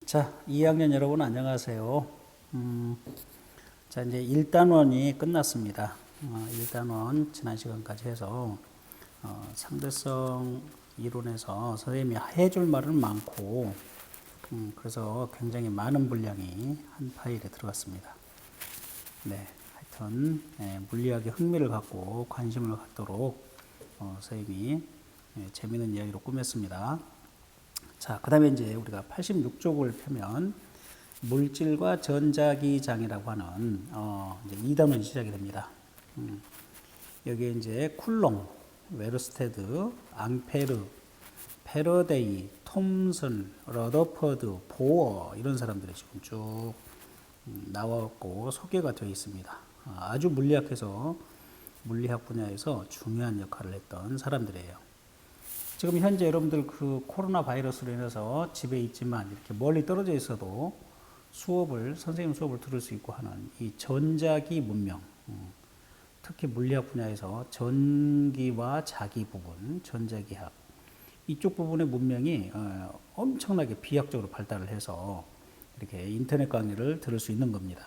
자, 2학년 여러분 안녕하세요. 자, 이제 1단원이 끝났습니다. 1단원 지난 시간까지 해서 상대성 이론에서 선생님이 해줄 말은 많고 그래서 굉장히 많은 분량이 한 파일에 들어갔습니다. 네, 하여튼 물리학에 흥미를 갖고 관심을 갖도록 선생님이 재미있는 이야기로 꾸몄습니다. 자, 그 다음에 이제 우리가 86쪽을 펴면 물질과 전자기장이라고 하는 이제 2단원이 시작이 됩니다. 여기에 이제 쿨롱, 웨르스테드, 앙페르, 패러데이, 톰슨, 러더퍼드, 보어 이런 사람들이 지금 쭉 나왔고 소개가 되어 있습니다. 아주 물리학에서 물리학 분야에서 중요한 역할을 했던 사람들이에요. 지금 현재 여러분들 그 코로나 바이러스로 인해서 집에 있지만 이렇게 멀리 떨어져 있어도 선생님 수업을 들을 수 있고 하는 이 전자기 문명, 특히 물리학 분야에서 전기와 자기 부분, 전자기학, 이쪽 부분의 문명이 엄청나게 비약적으로 발달을 해서 이렇게 인터넷 강의를 들을 수 있는 겁니다.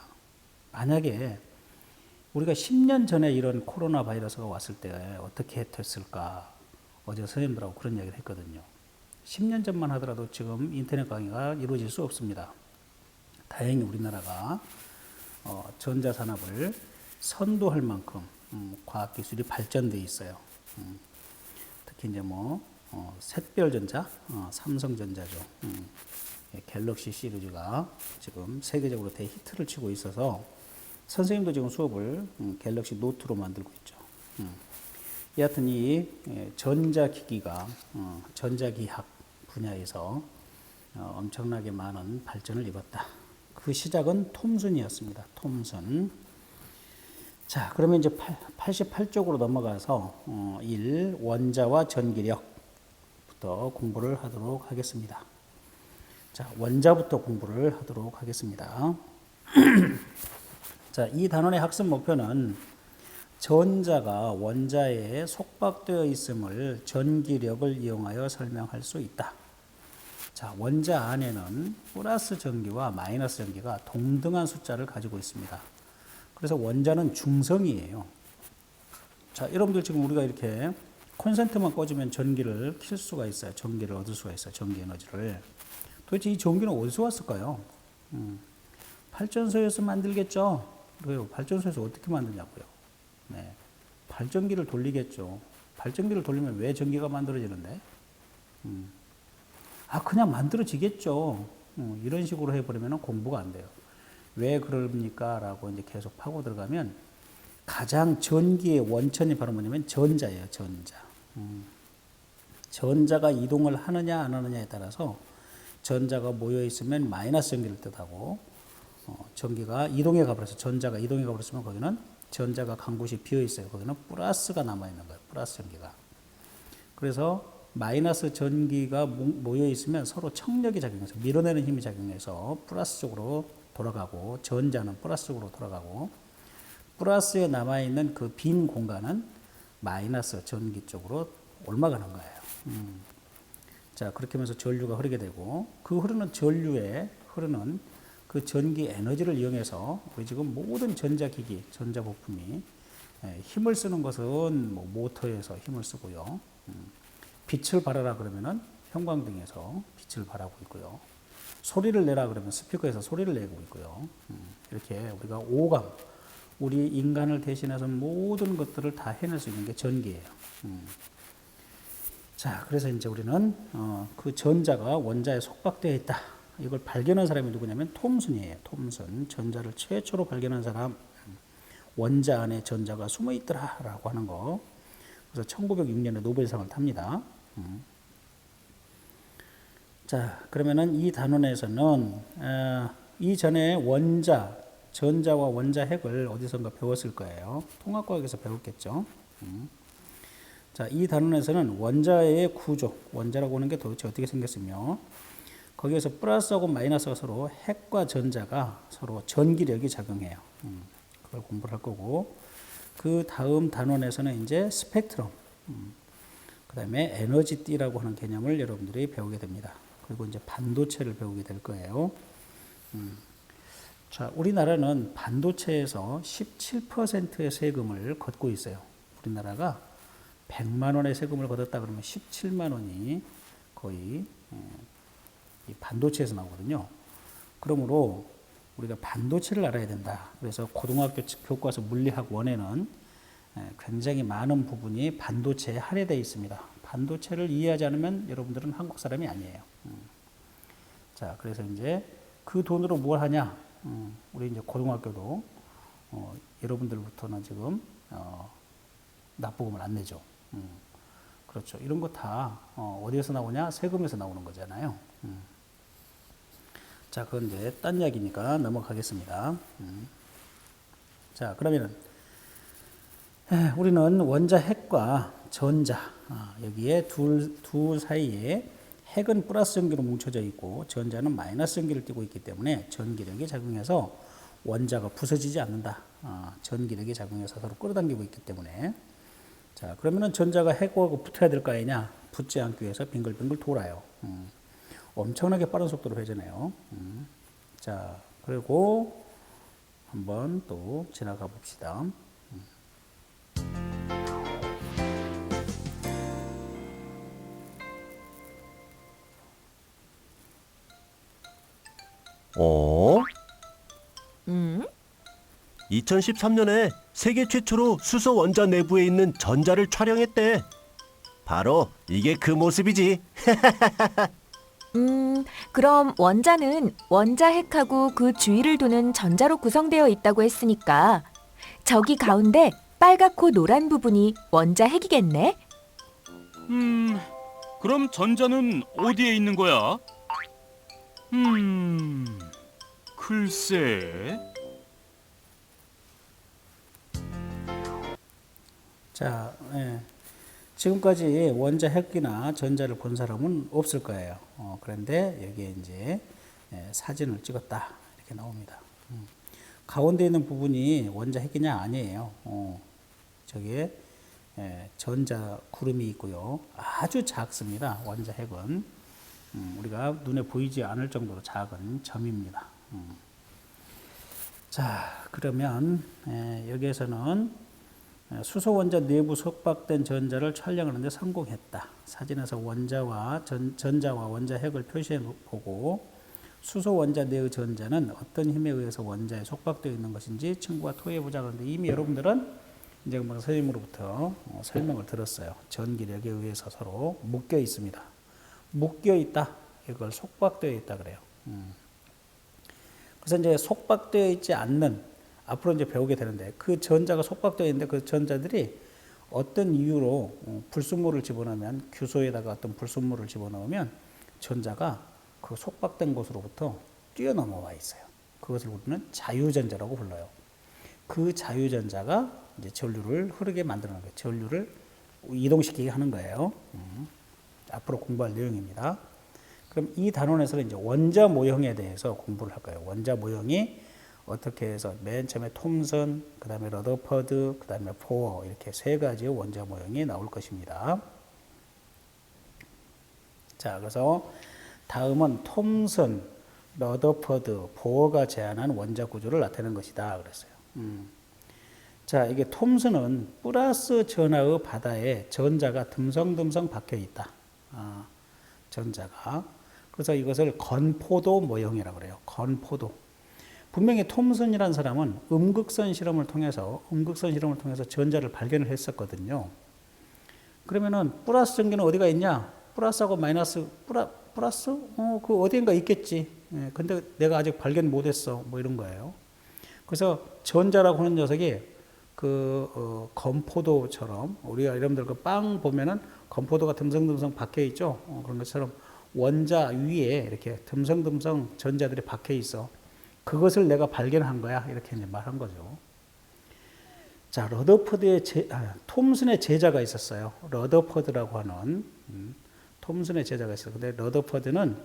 만약에 우리가 10년 전에 이런 코로나 바이러스가 왔을 때 어떻게 됐을까? 어제 선생님들하고 그런 이야기를 했거든요. 10년 전만 하더라도 지금 인터넷 강의가 이루어질 수 없습니다. 다행히 우리나라가 전자산업을 선도할 만큼 과학기술이 발전되어 있어요. 특히 이제 샛별전자, 삼성전자죠. 갤럭시 시리즈가 지금 세계적으로 대히트를 치고 있어서 선생님도 지금 수업을 갤럭시 노트로 만들고 있죠. 여하튼 이 전자기기가 전자기학 분야에서 엄청나게 많은 발전을 이뤘다. 그 시작은 톰슨이었습니다. 톰슨. 자, 그러면 이제 88쪽으로 넘어가서 1. 원자와 전기력부터 공부를 하도록 하겠습니다. 자, 원자부터 공부를 하도록 하겠습니다. 자, 이 단원의 학습 목표는 전자가 원자에 속박되어 있음을 전기력을 이용하여 설명할 수 있다. 자, 원자 안에는 플러스 전기와 마이너스 전기가 동등한 숫자를 가지고 있습니다. 그래서 원자는 중성이에요. 자, 여러분들 지금 우리가 이렇게 콘센트만 꽂으면 전기를 킬 수가 있어요. 전기를 얻을 수가 있어요. 전기 에너지를. 도대체 이 전기는 어디서 왔을까요? 발전소에서 만들겠죠. 왜요? 발전소에서 어떻게 만드냐고요? 네, 발전기를 돌리겠죠. 발전기를 돌리면 왜 전기가 만들어지는데? 그냥 만들어지겠죠. 이런 식으로 해버리면 공부가 안 돼요. 왜 그럽니까? 라고 이제 계속 파고 들어가면 가장 전기의 원천이 바로 뭐냐면 전자예요, 전자. 전자가 이동을 하느냐 안 하느냐에 따라서 전자가 모여 있으면 마이너스 전기를 뜻하고 전기가 이동해 가버려서 전자가 이동해 가버렸으면 거기는 전자가 간 곳이 비어 있어요. 거기는 플러스가 남아 있는 거예요. 플러스 전기가. 그래서 마이너스 전기가 모여 있으면 서로 청력이 작용해서 밀어내는 힘이 작용해서 플러스 쪽으로 돌아가고 전자는 플러스 쪽으로 돌아가고 플러스에 남아 있는 그 빈 공간은 마이너스 전기 쪽으로 옮아가는 거예요. 자, 그렇게 하면서 전류가 흐르게 되고 그 흐르는 전류에 흐르는 그 전기 에너지를 이용해서 우리 지금 모든 전자기기, 전자부품이 힘을 쓰는 것은 모터에서 힘을 쓰고요. 빛을 발하라 그러면은 형광등에서 빛을 발하고 있고요. 소리를 내라 그러면 스피커에서 소리를 내고 있고요. 이렇게 우리가 오감, 우리 인간을 대신해서 모든 것들을 다 해낼 수 있는 게 전기예요. 자, 그래서 이제 우리는 그 전자가 원자에 속박되어 있다. 이걸 발견한 사람이 누구냐면 톰슨이에요. 톰슨. 전자를 최초로 발견한 사람. 원자 안에 전자가 숨어 있더라 라고 하는 거. 그래서 1906년에 노벨상을 탑니다. 자, 그러면은 이 단원에서는 이전에 전자와 원자핵을 어디선가 배웠을 거예요. 통합과학에서 배웠겠죠. 자, 이 단원에서는 원자의 구조, 원자라고 하는 게 도대체 어떻게 생겼으며 거기에서 플러스하고 마이너스가 서로 핵과 전자가 서로 전기력이 작용해요. 그걸 공부를 할 거고 그 다음 단원에서는 이제 스펙트럼, 그 다음에 에너지띠라고 하는 개념을 여러분들이 배우게 됩니다. 그리고 이제 반도체를 배우게 될 거예요. 자, 우리나라는 반도체에서 17%의 세금을 걷고 있어요. 우리나라가 100만 원의 세금을 걷었다 그러면 17만 원이 거의 이 반도체에서 나오거든요. 그러므로 우리가 반도체를 알아야 된다. 그래서 고등학교 교과서 물리학 원에는 굉장히 많은 부분이 반도체에 할애되어 있습니다. 반도체를 이해하지 않으면 여러분들은 한국 사람이 아니에요. 자, 그래서 이제 그 돈으로 뭘 하냐? 우리 이제 고등학교도 여러분들부터는 지금 납부금을 안 내죠. 그렇죠. 이런 거 다 어디에서 나오냐? 세금에서 나오는 거잖아요. 자, 그건 이제 딴 이야기니까 넘어가겠습니다. 자, 그러면은 우리는 원자 핵과 전자 여기에 둘 사이에 핵은 플러스 전기로 뭉쳐져 있고 전자는 마이너스 전기를 띠고 있기 때문에 전기력이 작용해서 원자가 부서지지 않는다. 전기력이 작용해서 서로 끌어당기고 있기 때문에. 자, 그러면은 전자가 핵하고 붙어야 될 거 아니냐? 붙지 않기 위해서 빙글빙글 돌아요. 엄청나게 빠른 속도로 회전해요. 자, 그리고 한번 또 지나가 봅시다. 어? 음? 2013년에 세계 최초로 수소 원자 내부에 있는 전자를 촬영했대. 바로 이게 그 모습이지. 그럼 원자는 원자핵하고 그 주위를 도는 전자로 구성되어 있다고 했으니까 저기 가운데 빨갛고 노란 부분이 원자핵이겠네? 그럼 전자는 어디에 있는 거야? 글쎄. 자, 지금까지 원자 핵이나 전자를 본 사람은 없을 거예요. 그런데 여기에 이제 사진을 찍었다 이렇게 나옵니다. 가운데 있는 부분이 원자 핵이냐 아니에요. 저기에 전자 구름이 있고요. 아주 작습니다. 원자 핵은 우리가 눈에 보이지 않을 정도로 작은 점입니다. 자, 그러면 여기에서는 수소 원자 내부 속박된 전자를 촬영하는데 성공했다. 사진에서 원자와 전자와 원자 핵을 표시해 보고 수소 원자 내의 전자는 어떤 힘에 의해서 원자에 속박되어 있는 것인지 친구가 토의해 보자. 그런데 이미 여러분들은 이제 선생님으로부터 설명을 들었어요. 전기력에 의해서 서로 묶여 있습니다. 묶여 있다. 이걸 속박되어 있다 그래요. 그래서 이제 속박되어 있지 않는 앞으로 이제 배우게 되는데 그 전자가 속박되어 있는데 그 전자들이 어떤 이유로 불순물을 집어넣으면 규소에다가 어떤 불순물을 집어넣으면 전자가 그 속박된 곳으로부터 뛰어넘어와 있어요. 그것을 우리는 자유전자라고 불러요. 그 자유전자가 이제 전류를 흐르게 만드는 거예요. 전류를 이동시키게 하는 거예요. 앞으로 공부할 내용입니다. 그럼 이 단원에서는 이제 원자 모형에 대해서 공부를 할 거예요. 원자 모형이 어떻게 해서 맨 처음에 톰슨, 그 다음에 러더퍼드, 그 다음에 포어 이렇게 세 가지의 원자 모형이 나올 것입니다. 자, 그래서 다음은 톰슨, 러더퍼드, 보어가 제안한 원자 구조를 나타내는 것이다 그랬어요. 자, 이게 톰슨은 플러스 전하의 바다에 전자가 듬성듬성 박혀 있다. 전자가. 그래서 이것을 건포도 모형이라고 그래요. 건포도. 분명히 톰슨이라는 사람은 음극선 실험을 통해서 전자를 발견을 했었거든요. 그러면은 플러스 전기는 어디가 있냐? 플러스하고 마이너스 플러스? 그 어디인가 있겠지. 근데 내가 아직 발견 못했어. 뭐 이런 거예요. 그래서 전자라고 하는 녀석이 건포도처럼 우리가 여러분들 그 빵 보면은 건포도가 듬성듬성 박혀 있죠. 그런 것처럼 원자 위에 이렇게 듬성듬성 전자들이 박혀 있어. 그것을 내가 발견한 거야. 이렇게 이제 말한 거죠. 자, 톰슨의 제자가 있었어요. 러더퍼드라고 하는 톰슨의 제자가 있어요. 근데 러더퍼드는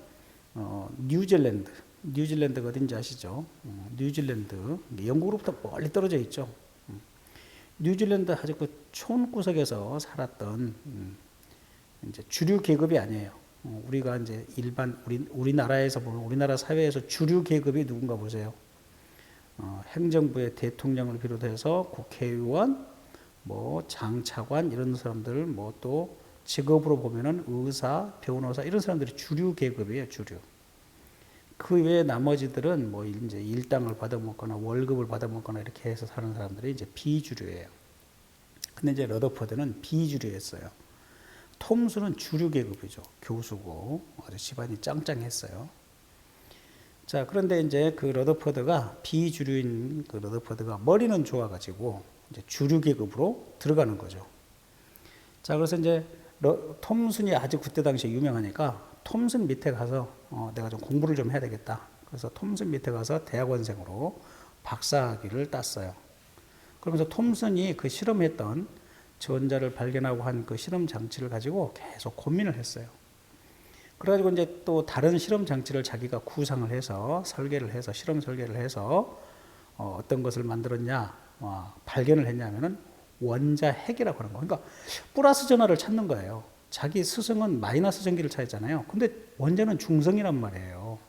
뉴질랜드가 어딘지 아시죠? 뉴질랜드, 영국으로부터 멀리 떨어져 있죠. 뉴질랜드 아주 그 촌구석에서 살았던 이제 주류 계급이 아니에요. 우리가 이제 일반 우리나라에서 보면 우리나라 사회에서 주류 계급이 누군가 보세요. 행정부의 대통령을 비롯해서 국회의원, 뭐 장차관 이런 사람들, 뭐 또 직업으로 보면은 의사, 변호사 이런 사람들이 주류 계급이에요, 주류. 그 외에 나머지들은 뭐 이제 일당을 받아먹거나 월급을 받아먹거나 이렇게 해서 사는 사람들이 이제 비주류예요. 근데 이제 러더퍼드는 비주류였어요. 톰스는 주류 계급이죠. 교수고 아주 집안이 짱짱했어요. 자, 그런데 이제 그 러더퍼드가 비주류인 그 러더퍼드가 머리는 좋아가지고 이제 주류 계급으로 들어가는 거죠. 자, 그래서 이제 톰슨이 아주 그때 당시에 유명하니까 톰슨 밑에 가서 내가 좀 공부를 좀 해야 되겠다. 그래서 톰슨 밑에 가서 대학원생으로 박사학위를 땄어요. 그러면서 톰슨이 그 실험했던 전자를 발견하고 한 그 실험 장치를 가지고 계속 고민을 했어요. 그래가지고 이제 또 다른 실험 장치를 자기가 구상을 해서 설계를 해서 실험 설계를 해서 어떤 것을 만들었냐, 발견을 했냐면은 원자 핵이라고 하는 거. 그러니까 플러스 전하를 찾는 거예요. 자기 스승은 마이너스 전기를 찾았잖아요. 근데 원자는 중성이란 말이에요.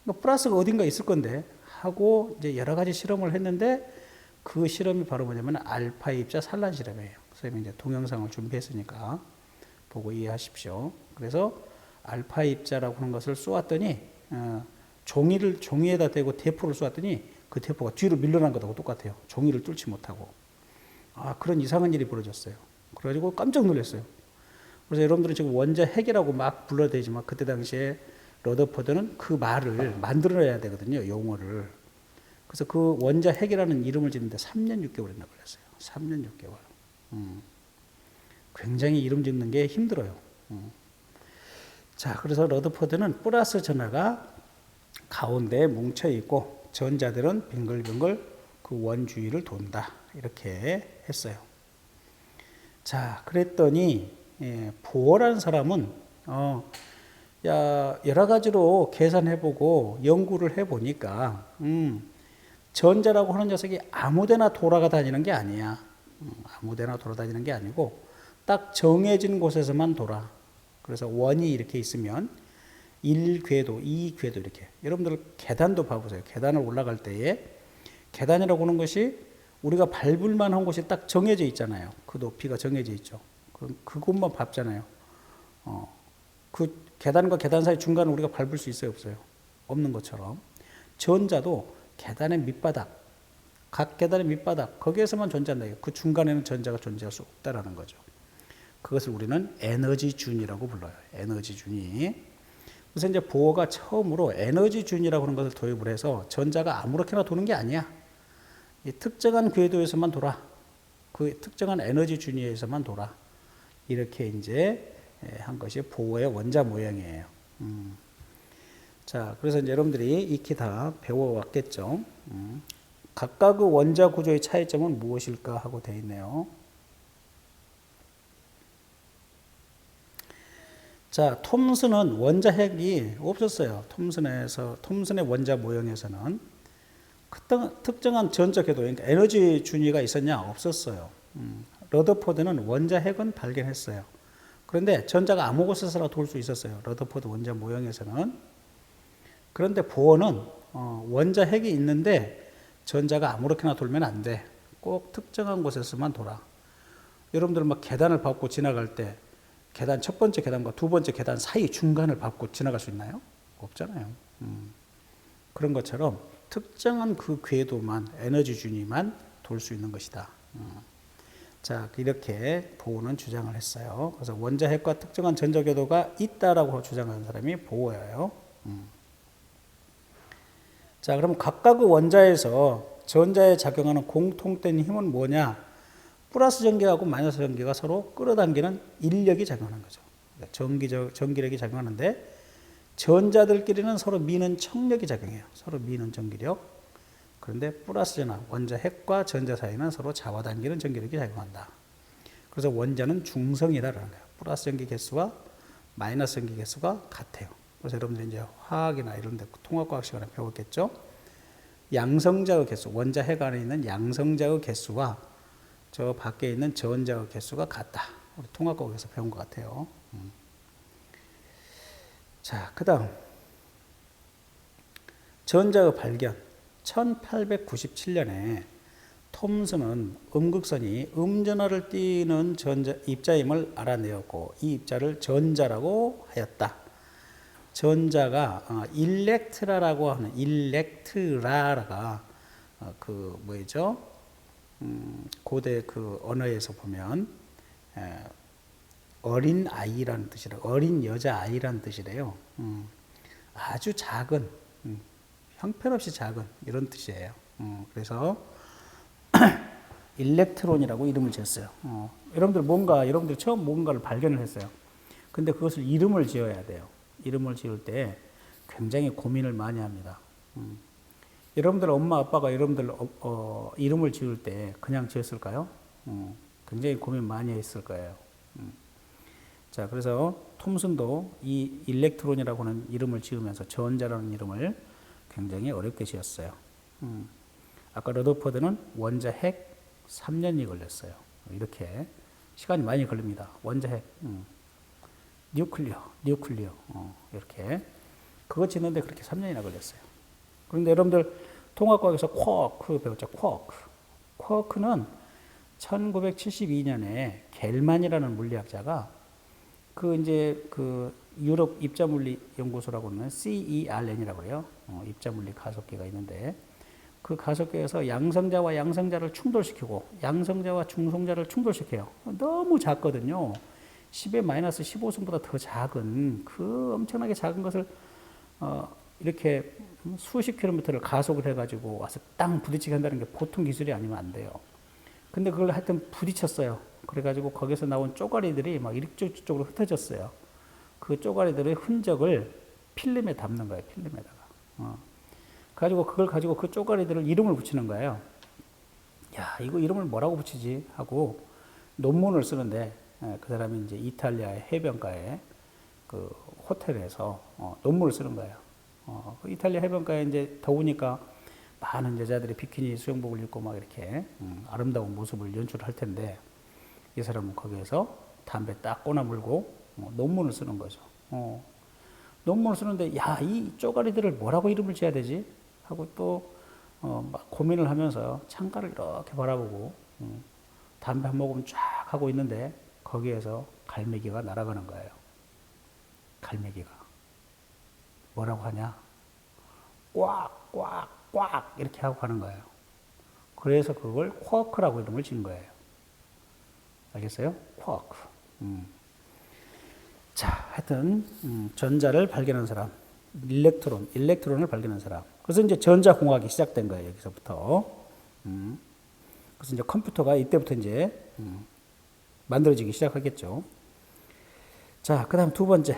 그러니까 플러스가 어딘가 있을 건데 하고 이제 여러 가지 실험을 했는데 그 실험이 바로 뭐냐면 알파 입자 산란 실험이에요. 선생님이 이제 동영상을 준비했으니까 보고 이해하십시오. 그래서 알파 입자라고 하는 것을 쏘았더니 종이에다 대고 대포를 쏘았더니 그 대포가 뒤로 밀려난 것하고 똑같아요. 종이를 뚫지 못하고. 그런 이상한 일이 벌어졌어요. 그래가지고 깜짝 놀랐어요. 그래서 여러분들은 지금 원자 핵이라고 막 불러대지만 그때 당시에 러더퍼드는 그 말을 만들어야 되거든요. 용어를. 그래서 그 원자 핵이라는 이름을 짓는데 3년 6개월이나 걸렸어요. 3년 6개월. 굉장히 이름 짓는 게 힘들어요. 자, 그래서 러더퍼드는 플러스 전하가 가운데에 뭉쳐 있고 전자들은 빙글빙글 그 원 주위를 돈다. 이렇게 했어요. 자, 그랬더니 보어라는 사람은 여러 가지로 계산해보고 연구를 해보니까 전자라고 하는 녀석이 아무데나 돌아다니는 게 아니야. 아무데나 돌아다니는 게 아니고 딱 정해진 곳에서만 돌아. 그래서 원이 이렇게 있으면 1궤도, 2궤도 이렇게. 여러분들 계단도 봐보세요. 계단을 올라갈 때에 계단이라고 하는 것이 우리가 밟을 만한 곳이 딱 정해져 있잖아요. 그 높이가 정해져 있죠. 그럼 그곳만 밟잖아요. 그 계단과 계단 사이 중간을 우리가 밟을 수 있어요, 없어요? 없는 것처럼 전자도 계단의 밑바닥, 각 계단의 밑바닥 거기에서만 존재한다. 그 중간에는 전자가 존재할 수 없다라는 거죠. 그것을 우리는 에너지 준이라고 불러요. 에너지 준이. 그래서 이제 보어가 처음으로 에너지 준이라고 하는 것을 도입을 해서 전자가 아무렇게나 도는 게 아니야. 이 특정한 궤도에서만 돌아. 그 특정한 에너지 준위에서만 돌아. 이렇게 이제 한 것이 보어의 원자 모형이에요. 자, 그래서 이제 여러분들이 익히 다 배워왔겠죠. 각각의 원자 구조의 차이점은 무엇일까 하고 되어 있네요. 자, 톰슨은 원자 핵이 없었어요. 톰슨의 원자 모형에서는 특정한 전자 궤도, 그러니까 에너지 준위가 있었냐? 없었어요. 러더퍼드는 원자 핵은 발견했어요. 그런데 전자가 아무 곳에서나 돌 수 있었어요. 러더퍼드 원자 모형에서는. 그런데 보어는 원자 핵이 있는데 전자가 아무렇게나 돌면 안 돼. 꼭 특정한 곳에서만 돌아. 여러분들 막 계단을 밟고 지나갈 때 계단 첫 번째 계단과 두 번째 계단 사이 중간을 밟고 지나갈 수 있나요? 없잖아요. 그런 것처럼 특정한 그 궤도만, 에너지 준위만 돌 수 있는 것이다. 자, 이렇게 보어는 주장을 했어요. 그래서 원자 핵과 특정한 전자 궤도가 있다라고 주장하는 사람이 보어예요. 자, 그럼 각각의 원자에서 전자에 작용하는 공통된 힘은 뭐냐? 플러스 전기하고 마이너스 전기가 서로 끌어당기는 인력이 작용하는 거죠. 전기력이 작용하는데 전자들끼리는 서로 미는 청력이 작용해요. 서로 미는 전기력. 그런데 플러스 전하, 원자 핵과 전자 사이는 서로 잡아당기는 전기력이 작용한다. 그래서 원자는 중성이라는 거예요. 플러스 전기 개수와 마이너스 전기 개수가 같아요. 그래서 여러분들이 이제 화학이나 이런 데 통합과학 시간에 배웠겠죠. 양성자의 개수, 원자 핵 안에 있는 양성자의 개수와 저 밖에 있는 전자의 개수가 같다. 우리 통합과학에서 배운 것 같아요. 자, 그다음 전자의 발견. 1897년에 톰슨은 음극선이 음전하를 띠는 입자임을 알아내었고 이 입자를 전자라고 하였다. 전자가 일렉트라라고 하는 일렉트라가 그 뭐죠? 고대 그 언어에서 보면 어린 아이라는 뜻이라 어린 여자 아이라는 뜻이래요. 아주 작은 형편없이 작은 이런 뜻이에요. 그래서 일렉트론이라고 이름을 지었어요. 여러분들 처음 뭔가를 발견을 했어요. 근데 그것을 이름을 지어야 돼요. 이름을 지을 때 굉장히 고민을 많이 합니다. 여러분들 엄마 아빠가 여러분들 이름을 지을 때 그냥 지었을까요? 굉장히 고민 많이 했을 거예요. 자, 그래서 톰슨도 이 일렉트론이라고 하는 이름을 지으면서 전자라는 이름을 굉장히 어렵게 지었어요. 아까 러더퍼드는 원자 핵 3년이 걸렸어요. 이렇게 시간이 많이 걸립니다. 원자 핵, 뉴클리어, 이렇게 그거 짓는데 그렇게 3년이나 걸렸어요. 그런데 여러분들 통합과학에서 쿼크 배웠죠. 쿼크는 1972년에 겔만이라는 물리학자가 그 유럽 입자물리 연구소라고 하는 CERN이라고 해요. 입자물리 가속기가 있는데 그 가속기에서 양성자와 양성자를 충돌시키고 양성자와 중성자를 충돌시켜요. 너무 작거든요. 10의 마이너스 15승보다 더 작은 그 엄청나게 작은 것을 이렇게 수십 킬로미터를 가속을 해가지고 와서 땅 부딪히게 한다는 게 보통 기술이 아니면 안 돼요. 근데 그걸 하여튼 부딪혔어요. 그래가지고 거기서 나온 쪼가리들이 막 이쪽으로 흩어졌어요. 그 쪼가리들의 흔적을 필름에 담는 거예요. 필름에다가. 가지고 그걸 가지고 그 쪼가리들을 이름을 붙이는 거예요. 야, 이거 이름을 뭐라고 붙이지? 하고 논문을 쓰는데 그 사람이 이제 이탈리아의 해변가에 그 호텔에서 논문을 쓰는 거예요. 그 이탈리아 해변가에 이제 더우니까 많은 여자들이 비키니 수영복을 입고 막 이렇게 아름다운 모습을 연출할 텐데 이 사람은 거기에서 담배 딱 꼬나 물고 논문을 쓰는 거죠. 논문을 쓰는데 야, 이 쪼가리들을 뭐라고 이름을 지어야 되지? 하고 또 막 고민을 하면서 창가를 이렇게 바라보고 담배 한 모금 쫙 하고 있는데 거기에서 갈매기가 날아가는 거예요. 갈매기가 뭐라고 하냐? 꽉 이렇게 하고 가는 거예요. 그래서 그걸 쿼크라고 이름을 지은 거예요. 알겠어요? 쿼크. 자, 하여튼 전자를 발견한 사람, 일렉트론을 발견한 사람. 그래서 이제 전자공학이 시작된 거예요. 여기서부터. 그래서 이제 컴퓨터가 이때부터 이제 만들어지기 시작하겠죠. 자, 그다음 두 번째.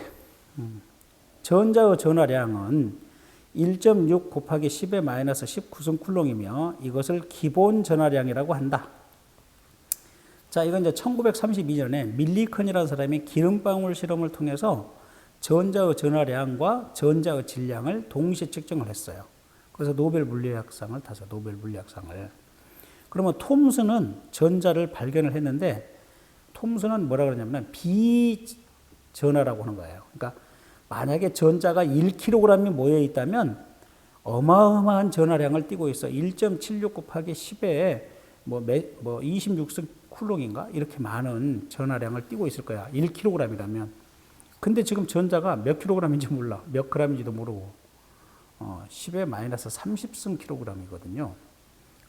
전자의 전화량은 1.6 곱하기 10의 마이너스 19승 쿨롱이며 이것을 기본 전화량이라고 한다. 자, 이건 이제 1932년에 밀리컨이라는 사람이 기름방울 실험을 통해서 전자의 전화량과 전자의 질량을 동시에 측정을 했어요. 그래서 노벨 물리학상을 타서 노벨 물리학상을. 그러면 톰슨은 전자를 발견을 했는데 톰슨은 뭐라 그러냐면 비전화라고 하는 거예요. 그러니까 만약에 전자가 1kg이 모여 있다면 어마어마한 전화량을 띠고 있어. 1.76 곱하기 10에 뭐 26승 쿨롱인가? 이렇게 많은 전화량을 띠고 있을 거야. 1kg이라면. 근데 지금 전자가 몇 킬로그램인지 몰라. 몇 그램인지도 모르고. 10의 마이너스 30승 킬로그램이거든요.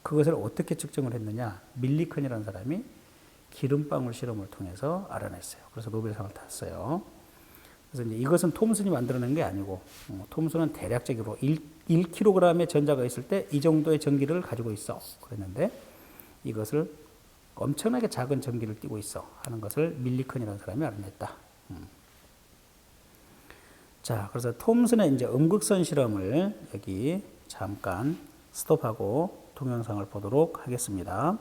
그것을 어떻게 측정을 했느냐? 밀리컨이라는 사람이 기름방울 실험을 통해서 알아냈어요. 그래서 노벨상을 탔어요. 그래서 이제 이것은 톰슨이 만들어낸 게 아니고 톰슨은 대략적으로 1kg의 전자가 있을 때 이 정도의 전기를 가지고 있어. 그랬는데 이것을 엄청나게 작은 전기를 띠고 있어 하는 것을 밀리컨이라는 사람이 알아냈다. 자, 그래서 톰슨의 이제 음극선 실험을 여기 잠깐 스톱하고 동영상을 보도록 하겠습니다.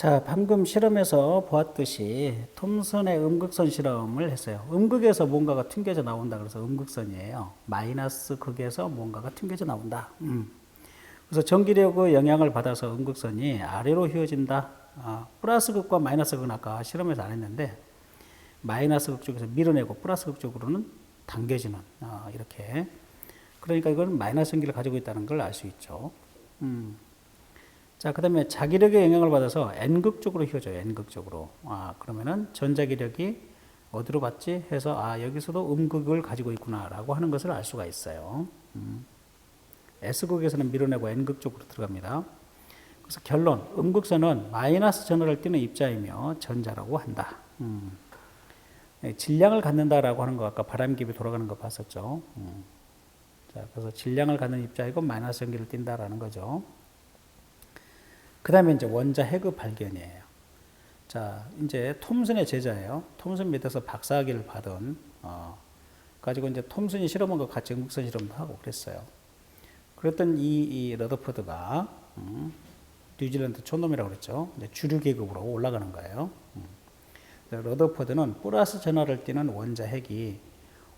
자, 방금 실험에서 보았듯이 톰슨의 음극선 실험을 했어요. 음극에서 뭔가가 튕겨져 나온다. 그래서 음극선이에요. 마이너스 극에서 뭔가가 튕겨져 나온다. 그래서 전기력의 영향을 받아서 음극선이 아래로 휘어진다. 플러스 극과 마이너스 극은 아까 실험에서 안 했는데 마이너스 극 쪽에서 밀어내고 플러스 극 쪽으로는 당겨지는 이렇게. 그러니까 이건 마이너스 전기를 가지고 있다는 걸 알 수 있죠. 자, 그 다음에 자기력의 영향을 받아서 N극 쪽으로 휘어져요. N극 쪽으로. 그러면은 전자기력이 어디로 받지? 해서 여기서도 음극을 가지고 있구나 라고 하는 것을 알 수가 있어요. S극에서는 밀어내고 N극 쪽으로 들어갑니다. 그래서 결론, 음극선은 마이너스 전하를 띠는 입자이며 전자라고 한다. 질량을 갖는다라고 하는 거 아까 바람기비 돌아가는 거 봤었죠. 자, 그래서 질량을 갖는 입자이고 마이너스 전기를 띈다라는 거죠. 그 다음에 이제 원자 핵의 발견이에요. 자, 이제 톰슨의 제자예요. 톰슨 밑에서 박사학위를 받은, 가지고 이제 톰슨이 실험한 것 같이 음극선 실험도 하고 그랬어요. 그랬던 이 러더퍼드가, 뉴질랜드 촌놈이라고 그랬죠. 이제 주류 계급으로 올라가는 거예요. 러더퍼드는 플러스 전하를 띠는 원자 핵이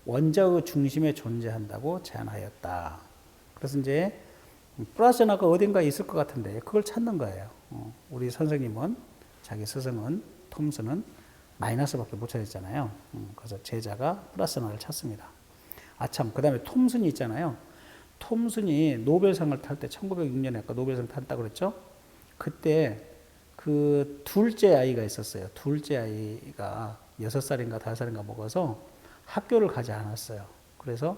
원자의 중심에 존재한다고 제안하였다. 그래서 이제 플러스 전하가 어딘가에 있을 것 같은데 그걸 찾는 거예요. 우리 선생님은 자기 스승은 톰슨은 마이너스밖에 못 찾았잖아요. 그래서 제자가 플러스 전하를 찾습니다. 참, 그 다음에 톰슨이 있잖아요. 톰슨이 노벨상을 탈 때 1906년에 아까 노벨상 탔다고 그랬죠. 그때 그 둘째 아이가 있었어요. 둘째 아이가 6살인가 5살인가 먹어서 학교를 가지 않았어요. 그래서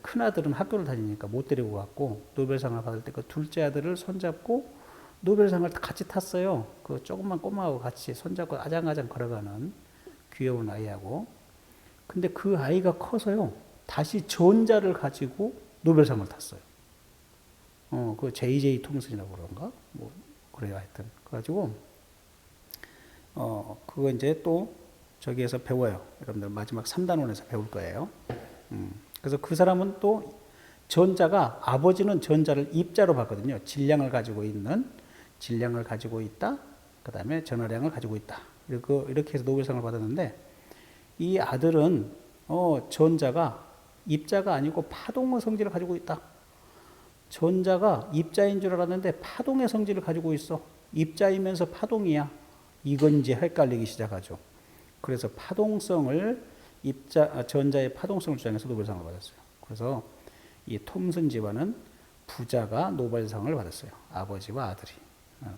큰 아들은 학교를 다니니까 못 데리고 갔고 노벨상을 받을 때 그 둘째 아들을 손잡고 노벨상을 같이 탔어요. 그 조그만 꼬마하고 같이 손잡고 아장아장 걸어가는 귀여운 아이하고. 근데 그 아이가 커서요. 다시 전자를 가지고 노벨상을 탔어요. 그 J.J. 톰슨이라고 그런가? 뭐 그래요, 하여튼. 그래가지고 그거 이제 또 저기에서 배워요. 여러분들 마지막 3단원에서 배울 거예요. 그래서 그 사람은 또 전자가 아버지는 전자를 입자로 봤거든요. 질량을 가지고 있다. 그 다음에 전하량을 가지고 있다. 이렇게 해서 노벨상을 받았는데 이 아들은 전자가 입자가 아니고 파동의 성질을 가지고 있다. 전자가 입자인 줄 알았는데 파동의 성질을 가지고 있어. 입자이면서 파동이야. 이건 이제 헷갈리기 시작하죠. 그래서 전자의 파동성을 주장해서 노벨상을 받았어요. 그래서 이 톰슨 집안은 부자가 노벨상을 받았어요. 아버지와 아들이.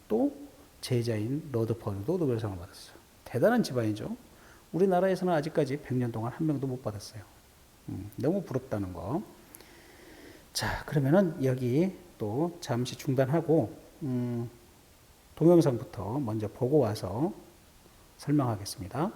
또 제자인 러더퍼드도 노벨상을 받았어요. 대단한 집안이죠. 우리나라에서는 아직까지 100년 동안 한 명도 못 받았어요. 너무 부럽다는 거. 자, 그러면은 여기 또 잠시 중단하고 동영상부터 먼저 보고 와서 설명하겠습니다.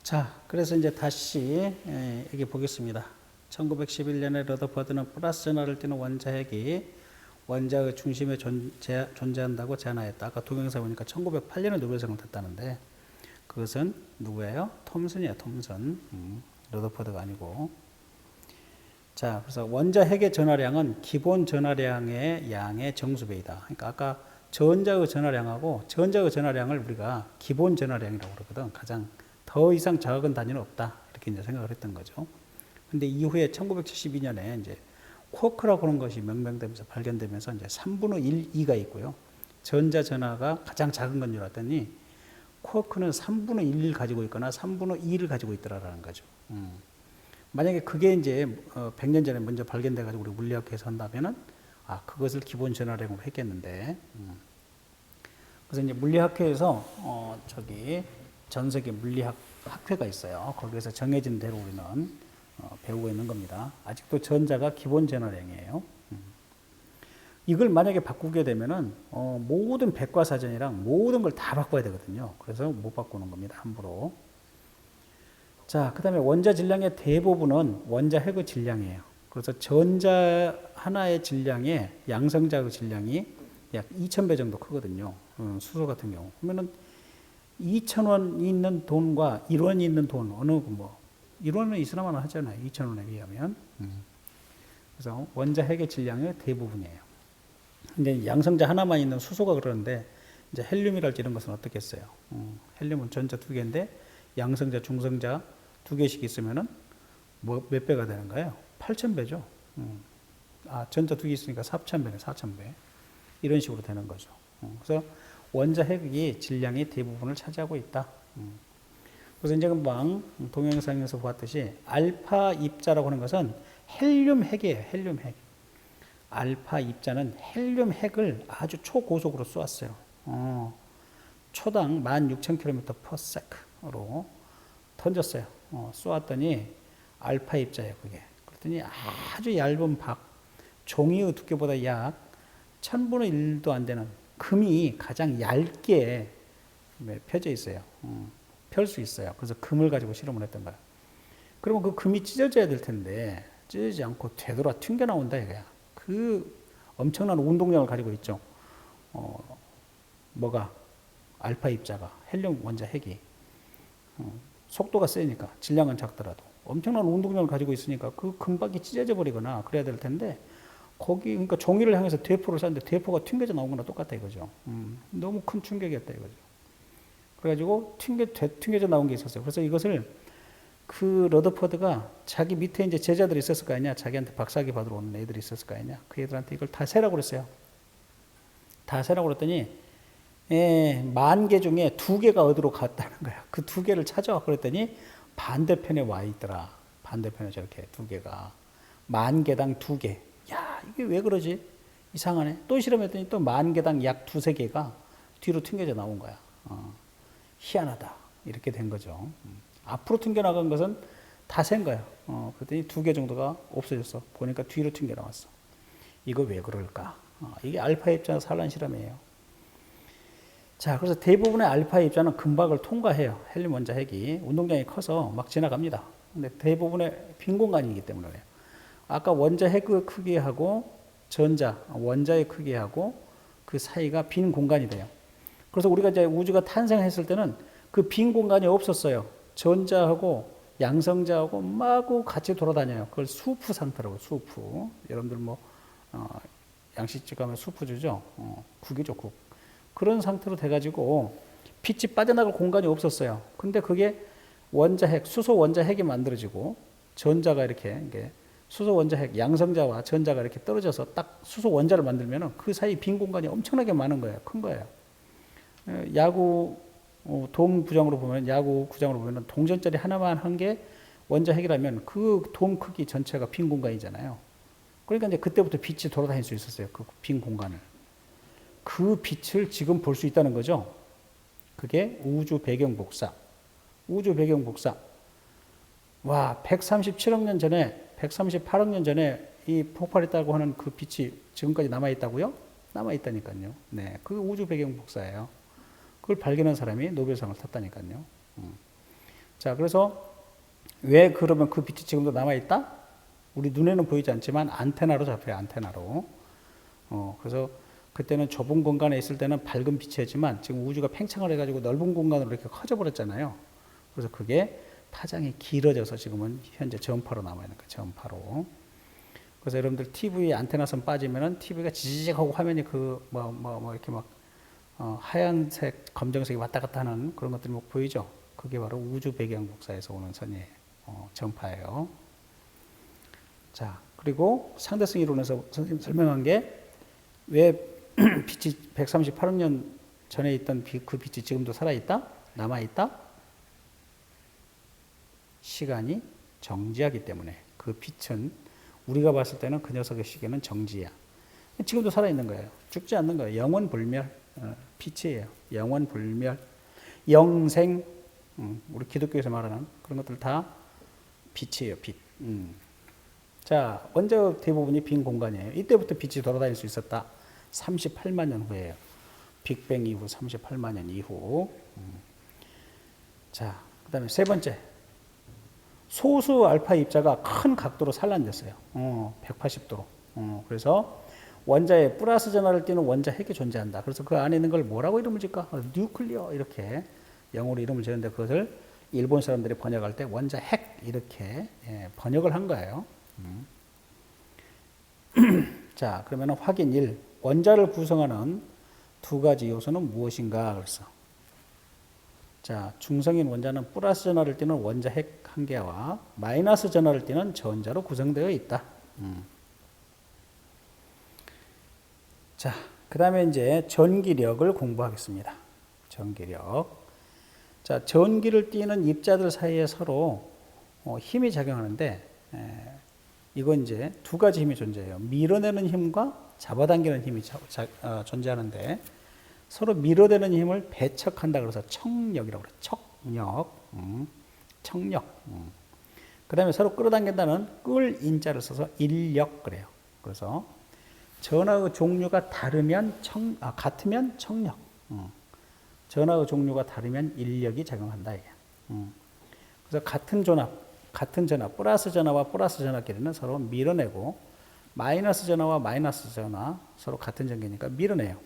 자, 그래서 이제 다시 여기 보겠습니다. 1911년에 러더퍼드는 플러스 전하를 띠는 원자핵이 원자의 중심에 존재한다고 제안하였다. 아까 동영상 보니까 1908년에 노벨상을 탔다는데 그것은 누구예요? 톰슨이에요. 톰슨. 러더퍼드가 아니고. 자, 그래서 원자핵의 전하량은 기본 전하량의 양의 정수배이다. 그러니까 아까 전자의 전하량하고 전자의 전하량을 우리가 기본 전하량이라고 그러거든. 가장 더 이상 작은 단위는 없다. 이렇게 이제 생각을 했던 거죠. 근데 이후에 1972년에 이제 쿼크라고 하는 것이 명명되면서 발견되면서 이제 3분의 1, 2가 있고요. 전자 전하가 가장 작은 건 줄 알았더니 쿼크는 3분의 1을 가지고 있거나 3분의 2를 가지고 있더라라는 거죠. 만약에 그게 이제 100년 전에 먼저 발견돼 가지고 우리 물리학회에서 한다면은 그것을 기본 전하량으로 했겠는데. 그래서 이제 물리학회에서 전 세계 물리학 학회가 있어요. 거기에서 정해진 대로 우리는 배우고 있는 겁니다. 아직도 전자가 기본 전하량이에요. 이걸 만약에 바꾸게 되면은 모든 백과사전이랑 모든 걸 다 바꿔야 되거든요. 그래서 못 바꾸는 겁니다. 함부로. 자, 그 다음에 원자 질량의 대부분은 원자 핵의 질량이에요. 그래서 전자 하나의 질량에 양성자의 질량이 약 2000배 정도 크거든요. 수소 같은 경우. 그러면은 2,000원이 있는 돈과 1원이 있는 돈, 1원은 이스라만 하잖아요. 2,000원에 비하면. 그래서 원자 핵의 질량의 대부분이에요. 근데 양성자 하나만 있는 수소가 그러는데, 이제 헬륨이랄지 이런 것은 어떻겠어요? 헬륨은 전자 2개인데, 양성자, 중성자 2개씩 있으면은 몇 배가 되는가요? 8,000배죠. 전자 2개 있으니까 4,000배네, 4,000배. 이런 식으로 되는 거죠. 그래서 원자 핵이 질량의 대부분을 차지하고 있다. 그래서 이제 금방 동영상에서 보았듯이 알파 입자라고 하는 것은 헬륨 핵이에요. 헬륨 핵. 알파 입자는 헬륨 핵을 아주 초고속으로 쏘았어요. 초당 16,000km/s로 던졌어요. 쏘았더니 알파 입자예요. 그게. 그랬더니 아주 얇은 박, 종이의 두께보다 약 1000분의 1도 안 되는 금이 가장 얇게 펴져 있어요. 펼 수 있어요. 그래서 금을 가지고 실험을 했던 거야. 그러면 그 금이 찢어져야 될 텐데 찢어지지 않고 되돌아 튕겨 나온다 이거야. 그 엄청난 운동량을 가지고 있죠. 뭐가? 알파 입자가, 헬륨 원자 핵이. 속도가 세니까 질량은 작더라도 엄청난 운동량을 가지고 있으니까 그 금박이 찢어져 버리거나 그래야 될 텐데 그러니까 종이를 향해서 대포를 쐈는데 대포가 튕겨져 나온 거나 똑같다 이거죠. 너무 큰 충격이었다 이거죠. 그래가지고 튕겨져 나온 게 있었어요. 그래서 이것을 그 러더퍼드가 자기 밑에 이제 제자들이 있었을 거 아니냐, 자기한테 박사학위 받으러 오는 애들이 있었을 거 아니냐, 그 애들한테 이걸 다 세라고 그랬어요. 다 세라고 그랬더니 10,000개 중에 2개가 어디로 갔다는 거야. 그 2개를 찾아 그랬더니 반대편에 와 있더라. 반대편에 저렇게 2개가 10,000개당 2개. 야, 이게 왜 그러지? 이상하네. 또 실험했더니 또 10,000개당 약 2-3개가 뒤로 튕겨져 나온 거야. 희한하다. 이렇게 된 거죠. 앞으로 튕겨나간 것은 다 센 거야. 그랬더니 2개 정도가 없어졌어. 보니까 뒤로 튕겨 나왔어. 이거 왜 그럴까? 이게 알파 입자 산란 실험이에요. 자, 그래서 대부분의 알파 입자는 금박을 통과해요. 헬륨 원자 핵이. 운동량이 커서 막 지나갑니다. 근데 대부분의 빈 공간이기 때문에 그래요. 아까 원자 핵의 크기하고 원자의 크기하고 그 사이가 빈 공간이 돼요. 그래서 우리가 이제 우주가 탄생했을 때는 그 빈 공간이 없었어요. 전자하고 양성자하고 마구 같이 돌아다녀요. 그걸 수프 상태라고, 수프. 여러분들 양식집 가면 수프 주죠? 국이죠, 국. 그런 상태로 돼가지고 빛이 빠져나갈 공간이 없었어요. 근데 그게 원자핵, 수소 원자핵이 만들어지고 전자가 이게 수소 원자핵, 양성자와 전자가 이렇게 떨어져서 딱 수소 원자를 만들면은 그 사이 빈 공간이 엄청나게 많은 거예요. 큰 거예요. 야구 돔 구장으로 보면, 야구 구장으로 보면 동전짜리 하나만 한 게 원자핵이라면 그 돔 크기 전체가 빈 공간이잖아요. 그러니까 이제 그때부터 빛이 돌아다닐 수 있었어요. 그 빈 공간을. 그 빛을 지금 볼 수 있다는 거죠. 그게 우주 배경 복사. 우주 배경 복사. 와, 137억 년 전에, 138억 년 전에 이 폭발했다고 하는 그 빛이 지금까지 남아있다고요? 남아있다니까요. 네, 그 우주 배경 복사예요. 그걸 발견한 사람이 노벨상을 탔다니까요. 자, 그래서 왜 그러면 그 빛이 지금도 남아있다? 우리 눈에는 보이지 않지만 안테나로 잡혀요, 안테나로. 그래서 그때는 좁은 공간에 있을 때는 밝은 빛이었지만 지금 우주가 팽창을 해가지고 넓은 공간으로 이렇게 커져버렸잖아요. 그래서 그게 파장이 길어져서 지금은 현재 전파로 남아있는 거예요, 전파로. 그래서 여러분들 TV 안테나선 빠지면은 TV가 지지직하고 화면이 이렇게 막 하얀색, 검정색이 왔다 갔다 하는 그런 것들이 막 보이죠? 그게 바로 우주 배경 복사에서 오는 선이에요. 전파예요. 자, 그리고 상대성 이론에서 선생님 설명한 게 왜 빛이 138억 년 전에 있던 그 빛이 지금도 살아있다? 남아있다? 시간이 정지하기 때문에 그 빛은 우리가 봤을 때는 그 녀석의 시계는 정지야. 지금도 살아있는 거예요. 죽지 않는 거예요. 영원불멸 빛이에요. 영원불멸 영생 우리 기독교에서 말하는 그런 것들 다 빛이에요. 빛. 자, 원자 대부분이 빈 공간이에요. 이때부터 빛이 돌아다닐 수 있었다. 38만 년 후에요. 빅뱅 이후 38만 년 이후. 자, 그 다음에 세 번째. 소수 알파 입자가 큰 각도로 산란됐어요. 180도로. 그래서 원자에 플러스 전하를 띠는 원자 핵이 존재한다. 그래서 그 안에 있는 걸 뭐라고 이름을 질까? 뉴클리어 이렇게 영어로 이름을 지었는데 그것을 일본 사람들이 번역할 때 원자 핵 이렇게 번역을 한 거예요. 자, 그러면 확인 1. 원자를 구성하는 두 가지 요소는 무엇인가? 그랬어. 자, 중성인 원자는 플러스 전하를 띠는 원자 핵 한 개와 마이너스 전하를 띠는 전자로 구성되어 있다. 자, 그 다음에 이제 전기력을 공부하겠습니다. 전기력. 자, 전기를 띠는 입자들 사이에 서로 힘이 작용하는데, 이건 이제 두 가지 힘이 존재해요. 밀어내는 힘과 잡아당기는 힘이 존재하는데, 서로 밀어내는 힘을 배척한다 그래서 척력이라고 그래요. 척력. 척력. 그 다음에 서로 끌어당긴다는 끌 인자를 써서 인력 그래요. 그래서 전하의 종류가 같으면 척력. 전하의 종류가 다르면 인력이 작용한다. 그래서 같은 전하, 플러스 전하와 플러스 전하끼리는 서로 밀어내고 마이너스 전하와 마이너스 전하 서로 같은 전기니까 밀어내요.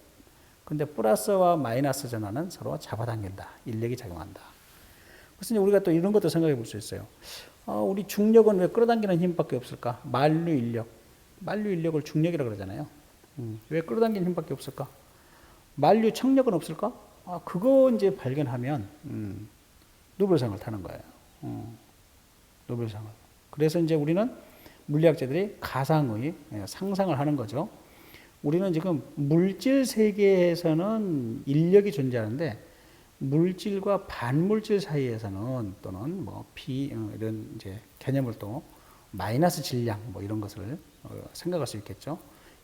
근데 플러스와 마이너스 전하는 서로 잡아당긴다. 인력이 작용한다. 그래서 우리가 또 이런 것도 생각해 볼 수 있어요. 우리 중력은 왜 끌어당기는 힘밖에 없을까? 만류 인력. 만류 인력을 중력이라고 그러잖아요. 왜 끌어당기는 힘밖에 없을까? 만류 척력은 없을까? 그거 이제 발견하면 노벨상을 타는 거예요. 노벨상을. 그래서 이제 우리는 물리학자들이 가상의 상상을 하는 거죠. 우리는 지금 물질 세계에서는 인력이 존재하는데 물질과 반물질 사이에서는 또는 이런 이제 개념을 또 마이너스 질량 이런 것을 생각할 수 있겠죠.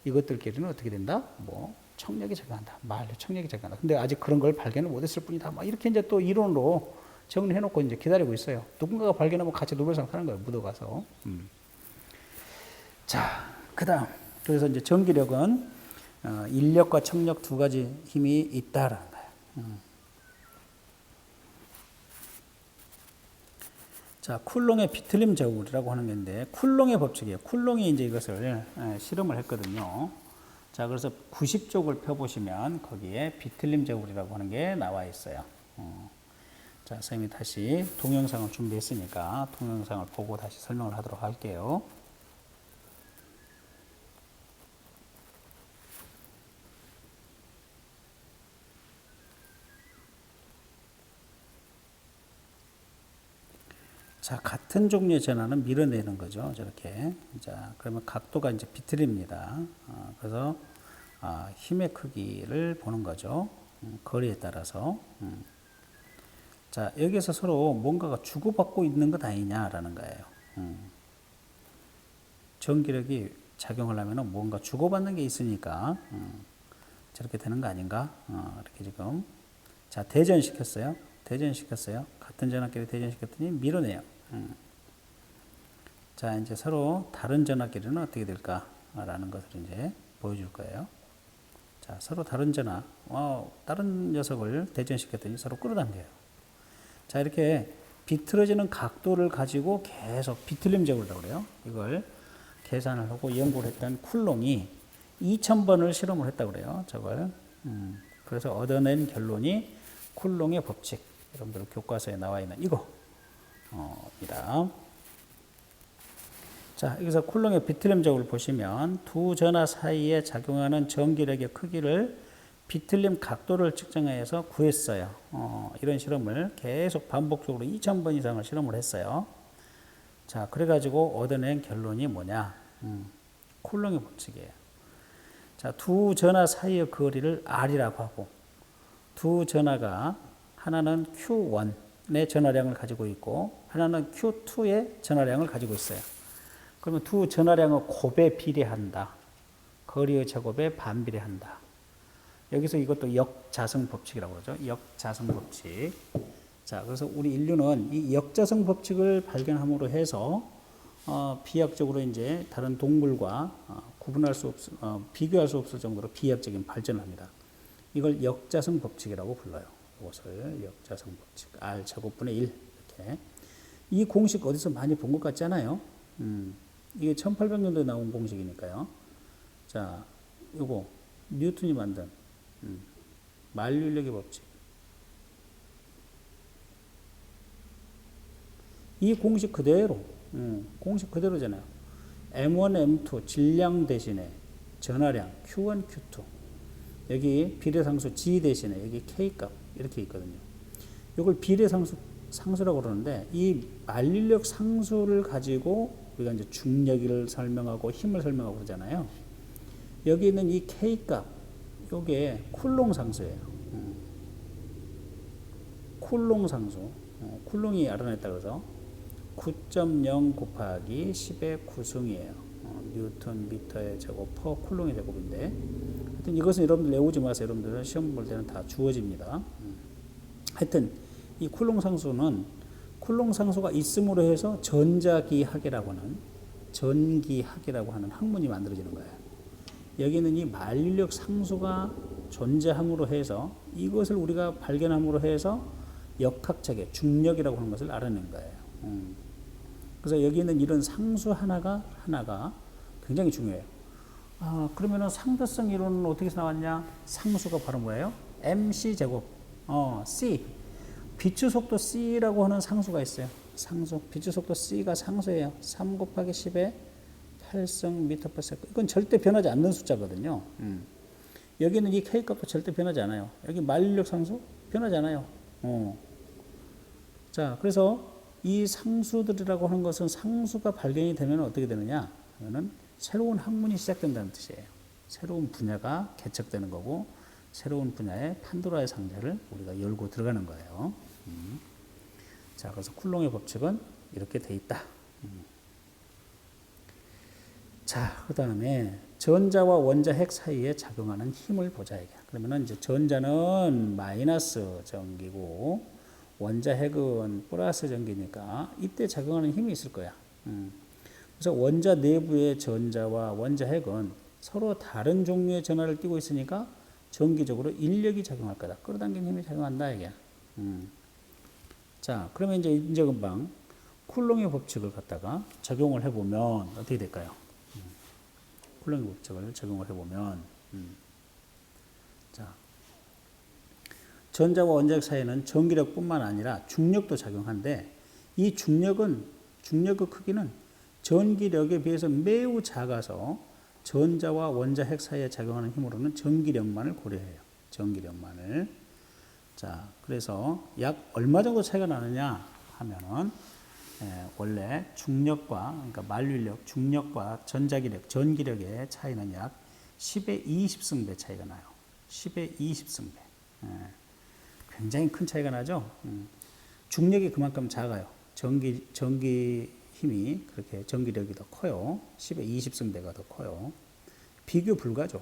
이것들끼리는 어떻게 된다? 척력이 작용한다. 만류 척력이 작용한다. 근데 아직 그런 걸 발견을 못했을 뿐이다. 이렇게 이제 또 이론으로 정리해놓고 이제 기다리고 있어요. 누군가가 발견하면 같이 노벨상 타는 거예요. 묻어가서. 자, 그다음. 그래서 이제 전기력은 인력과 척력 두 가지 힘이 있다라는 거예요. 자, 쿨롱의 비틀림 저울이라고 하는 건데, 쿨롱의 법칙이에요. 쿨롱이 이제 이것을 실험을 했거든요. 자, 그래서 90쪽을 펴보시면 거기에 비틀림 저울이라고 하는 게 나와 있어요. 자, 선생님이 다시 동영상을 준비했으니까 동영상을 보고 다시 설명을 하도록 할게요. 자, 같은 종류의 전하는 밀어내는 거죠. 저렇게. 자, 그러면 각도가 이제 비틀입니다. 그래서 힘의 크기를 보는 거죠. 거리에 따라서. 자, 여기서 서로 뭔가가 주고받고 있는 것 아니냐라는 거예요. 전기력이 작용하려면 뭔가 주고받는 게 있으니까 저렇게 되는 거 아닌가? 이렇게 지금. 자, 대전시켰어요. 같은 전하끼리 대전시켰더니 밀어내요. 자, 이제 서로 다른 전하끼리는 어떻게 될까라는 것을 이제 보여줄 거예요. 자, 서로 다른 전하, 다른 녀석을 대전시켰더니 서로 끌어당겨요. 자, 이렇게 비틀어지는 각도를 가지고 계속 비틀림 제곱이라고 그래요. 이걸 계산을 하고 연구를 했던 쿨롱이 2000번을 실험을 했다고 그래요. 저걸. 그래서 얻어낸 결론이 쿨롱의 법칙. 여러분들 교과서에 나와 있는 이거. 입니다. 자, 여기서 쿨롱의 비틀림 제곱을 보시면 두 전하 사이에 작용하는 전기력의 크기를 비틀림 각도를 측정해서 구했어요. 이런 실험을 계속 반복적으로 2000번 이상을 실험을 했어요. 자, 그래가지고 얻어낸 결론이 뭐냐? 쿨롱의 법칙이에요. 자, 두 전하 사이의 거리를 R이라고 하고, 두 전하가 하나는 Q1의 전하량을 가지고 있고, 하나는 Q2의 전하량을 가지고 있어요. 그러면 두 전하량의 곱에 비례한다. 거리의 제곱에 반비례한다. 여기서 이것도 역자성 법칙이라고 그러죠. 역자성 법칙. 자, 그래서 우리 인류는 이 역자성 법칙을 발견함으로 해서 비약적으로 이제 다른 동물과 구분할 수 비교할 수 없을 정도로 비약적인 발전을 합니다. 이걸 역자성 법칙이라고 불러요. 이것을 역자성 법칙. R 제곱분의 1 이렇게. 이 공식 어디서 많이 본 것 같지 않아요? 이게 1800년도에 나온 공식이니까요. 자, 요거 뉴턴이 만든 만류인력의 법칙. 이 공식 그대로, 공식 그대로잖아요. M1, M2 질량 대신에 전하량 Q1, Q2. 여기 비례상수 G 대신에 여기 K값 이렇게 있거든요. 이걸 비례상수라고 그러는데 이 만류인력 상수를 가지고 우리가 이제 중력을 설명하고 힘을 설명하고 그러잖아요. 여기 있는 이 K값, 요게 쿨롱 상수예요. 쿨롱 상수. 쿨롱이 알아냈다 그래서 9.0 곱하기 10의 9승이에요. 뉴턴 미터의 제곱 퍼 쿨롱의 제곱인데 하여튼 이것은 여러분들 외우지 마세요. 여러분들 시험 볼 때는 다 주어집니다. 하여튼 이 쿨롱 상수는 쿨롱 상수가 있음으로 해서 전자기하계라고 하는 학문이 만들어지는 거예요. 여기는 이 만류인력 상수가 존재함으로 해서 이것을 우리가 발견함으로 해서 역학체계, 중력이라고 하는 것을 알아낸 거예요. 그래서 여기 있는 이런 상수 하나가 굉장히 중요해요. 그러면은 상대성 이론은 어떻게 나왔냐? 상수가 바로 뭐예요? MC 제곱, C. 빛의 속도 C라고 하는 상수가 있어요. 상수. 빛의 속도 C가 상수예요. 3 곱하기 10의 8성 미터 per second. 이건 절대 변하지 않는 숫자거든요. 여기는 이 K값도 절대 변하지 않아요. 여기 만류인력 상수 변하지 않아요. 자, 그래서 이 상수들이라고 하는 것은 상수가 발견이 되면 어떻게 되느냐? 그러면 새로운 학문이 시작된다는 뜻이에요. 새로운 분야가 개척되는 거고 새로운 분야의 판도라의 상자를 우리가 열고 들어가는 거예요. 자, 그래서 쿨롱의 법칙은 이렇게 돼 있다. 자, 그 다음에 전자와 원자 핵 사이에 작용하는 힘을 보자 이게. 그러면은 이제 전자는 마이너스 전기고 원자 핵은 플러스 전기니까 이때 작용하는 힘이 있을 거야. 그래서 원자 내부의 전자와 원자 핵은 서로 다른 종류의 전하를 띠고 있으니까 정기적으로 인력이 작용할 거다. 끌어당기는 힘이 작용한다 이게. 자, 그러면 이제 금방 쿨롱의 법칙을 갖다가 적용을 해보면 어떻게 될까요? 쿨롱의 법칙을 적용을 해보면, 자, 전자와 원자핵 사이에는 전기력뿐만 아니라 중력도 작용한데 이 중력의 크기는 전기력에 비해서 매우 작아서 전자와 원자핵 사이에 작용하는 힘으로는 전기력만을 고려해요. 전기력만을. 자, 그래서 약 얼마 정도 차이가 나느냐 하면은 원래 중력과 그러니까 만류인력, 중력과 전자기력, 전기력의 차이는 약 10의 20승배 차이가 나요. 10의 20승배. 굉장히 큰 차이가 나죠. 중력이 그만큼 작아요. 전기 힘이 그렇게 전기력이 더 커요. 10의 20승배가 더 커요. 비교 불가죠.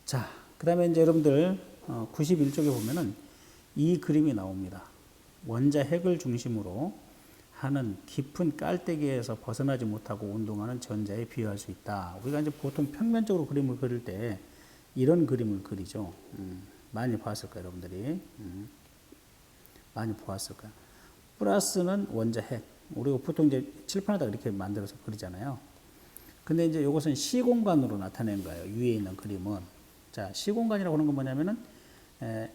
자, 그 다음에 이제 여러분들 91쪽에 보면은 이 그림이 나옵니다. 원자 핵을 중심으로 하는 깊은 깔때기에서 벗어나지 못하고 운동하는 전자에 비유할 수 있다. 우리가 이제 보통 평면적으로 그림을 그릴 때 이런 그림을 그리죠. 많이 봤을 거예요, 여러분들이. 많이 보았을 거예요. 플러스는 원자 핵. 우리가 보통 이제 칠판에다 이렇게 만들어서 그리잖아요. 근데 이제 이것은 시공간으로 나타낸 거예요. 위에 있는 그림은. 자, 시공간이라고 하는 건 뭐냐면은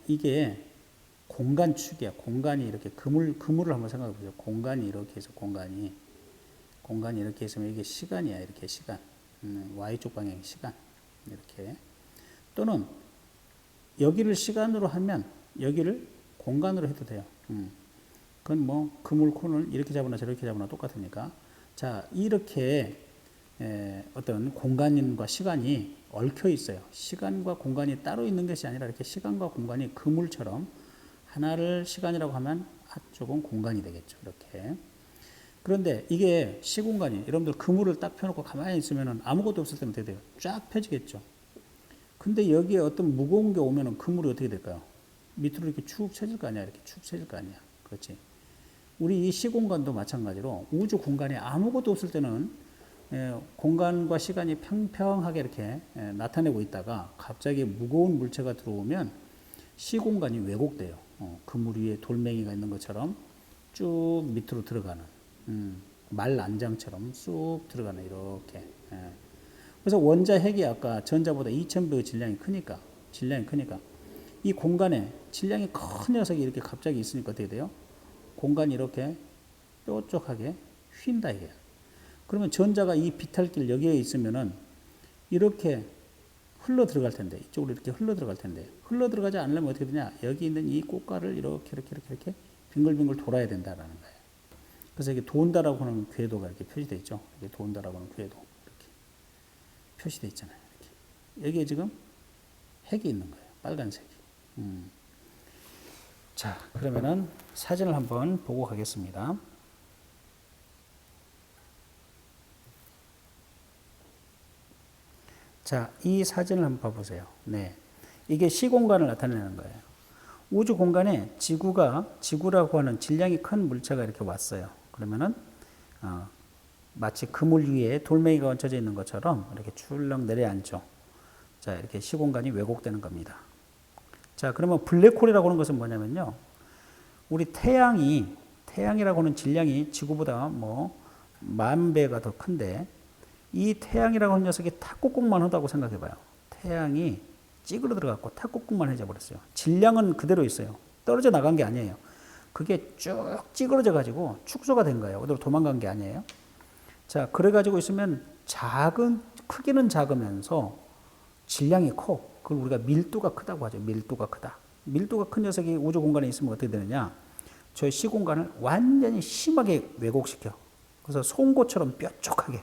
이게 공간축이야. 공간이 이렇게 그물을 한번 생각해 보세요. 공간이 이렇게 해서 공간이 이렇게 있으면 이게 시간이야. 이렇게 시간. Y쪽 방향의 시간. 이렇게. 또는 여기를 시간으로 하면 여기를 공간으로 해도 돼요. 그건 뭐 그물 콘을 이렇게 잡으나 저렇게 잡으나 똑같으니까. 자, 이렇게 어떤 공간과 시간이 얽혀 있어요. 시간과 공간이 따로 있는 것이 아니라 이렇게 시간과 공간이 그물처럼 하나를 시간이라고 하면 한쪽은 공간이 되겠죠. 이렇게. 그런데 이게 시공간이 여러분들 그물을 딱 펴놓고 가만히 있으면 아무것도 없을 때는 어떻게 돼요? 쫙 펴지겠죠. 근데 여기에 어떤 무거운 게 오면은 그물이 어떻게 될까요? 밑으로 이렇게 축 쳐질 거 아니야. 이렇게 축 쳐질 거 아니야. 그렇지. 우리 이 시공간도 마찬가지로 우주 공간에 아무것도 없을 때는 공간과 시간이 평평하게 이렇게 나타내고 있다가 갑자기 무거운 물체가 들어오면 시공간이 왜곡돼요. 그물 위에 돌멩이가 있는 것처럼 쭉 밑으로 들어가는 말 안장처럼 쑥 들어가는 이렇게. 그래서 원자 핵이 아까 전자보다 2000배의 질량이 크니까 이 공간에 질량이 큰 녀석이 이렇게 갑자기 있으니까 어떻게 돼요? 공간이 이렇게 뾰족하게 휜다 이게. 그러면 전자가 이 비탈길 여기에 있으면은 이렇게 흘러 들어갈 텐데 이쪽으로 이렇게 흘러 들어갈 텐데 흘러 들어가지 않으려면 어떻게 되냐? 여기 있는 이 꽃가를 이렇게 빙글빙글 돌아야 된다라는 거예요. 그래서 이게 돈다라고 하는 궤도가 이렇게 표시되어 있죠. 이게 돈다라고 하는 궤도 이렇게 표시되어 있잖아요. 이렇게. 여기에 지금 핵이 있는 거예요. 빨간색이. 자, 그러면은 사진을 한번 보고 가겠습니다. 자, 이 사진을 한번 봐보세요. 네. 이게 시공간을 나타내는 거예요. 우주 공간에 지구라고 하는 질량이 큰 물체가 이렇게 왔어요. 그러면은, 마치 그물 위에 돌멩이가 얹혀져 있는 것처럼 이렇게 출렁 내려앉죠. 자, 이렇게 시공간이 왜곡되는 겁니다. 자, 그러면 블랙홀이라고 하는 것은 뭐냐면요. 우리 태양이라고 하는 질량이 지구보다 뭐 10,000배가 더 큰데 이 태양이라고 하는 녀석이 탁구공만 하다고 생각해 봐요. 태양이 찌그러 들어갔고 탁구공만 해져 버렸어요. 질량은 그대로 있어요. 떨어져 나간 게 아니에요. 그게 쭉 찌그러져 가지고 축소가 된 거예요. 어디로 도망간 게 아니에요. 자, 그래 가지고 있으면 크기는 작으면서 질량이 커. 그걸 우리가 밀도가 크다고 하죠. 밀도가 크다. 밀도가 큰 녀석이 우주 공간에 있으면 어떻게 되느냐? 저 시공간을 완전히 심하게 왜곡시켜. 그래서 송곳처럼 뾰족하게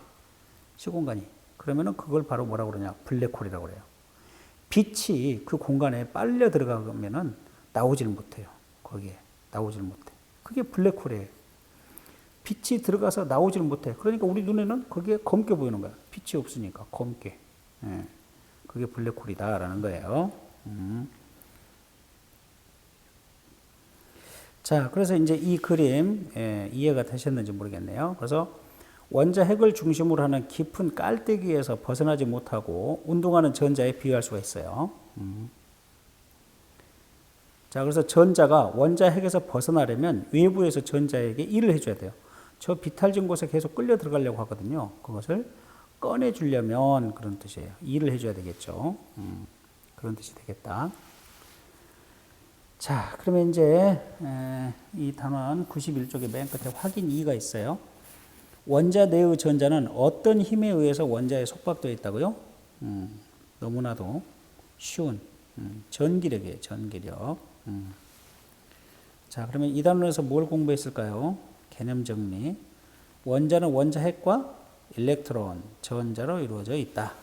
시공간이. 그러면은 그걸 바로 뭐라고 그러냐? 블랙홀이라고 그래요. 빛이 그 공간에 빨려 들어가면은 나오지를 못해요. 거기에 나오지를 못해. 그게 블랙홀이에요. 빛이 들어가서 나오지를 못해. 그러니까 우리 눈에는 거기에 검게 보이는 거야. 빛이 없으니까 검게. 예. 그게 블랙홀이다라는 거예요. 자, 그래서 이제 이 그림 이해가 되셨는지 모르겠네요. 그래서 원자 핵을 중심으로 하는 깊은 깔때기에서 벗어나지 못하고 운동하는 전자에 비유할 수가 있어요. 자, 그래서 전자가 원자 핵에서 벗어나려면 외부에서 전자에게 일을 해줘야 돼요. 저 비탈진 곳에 계속 끌려 들어가려고 하거든요. 그것을 꺼내주려면 그런 뜻이에요. 일을 해줘야 되겠죠. 그런 뜻이 되겠다. 자, 그러면 이제 이 단원 91쪽에 맨 끝에 확인 2가 있어요. 원자 내의 전자는 어떤 힘에 의해서 원자에 속박되어 있다고요? 너무나도 쉬운 전기력이에요. 전기력. 자, 그러면 이 단원에서 뭘 공부했을까요? 개념 정리. 원자는 원자 핵과 일렉트론, 전자로 이루어져 있다.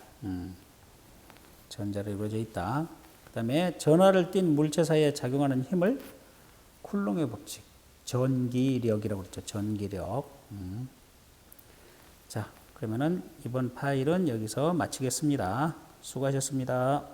전자로 이루어져 있다. 그 다음에 전하를 띤 물체 사이에 작용하는 힘을 쿨롱의 법칙, 전기력이라고 그랬죠. 전기력. 자, 그러면은 이번 파일은 여기서 마치겠습니다. 수고하셨습니다.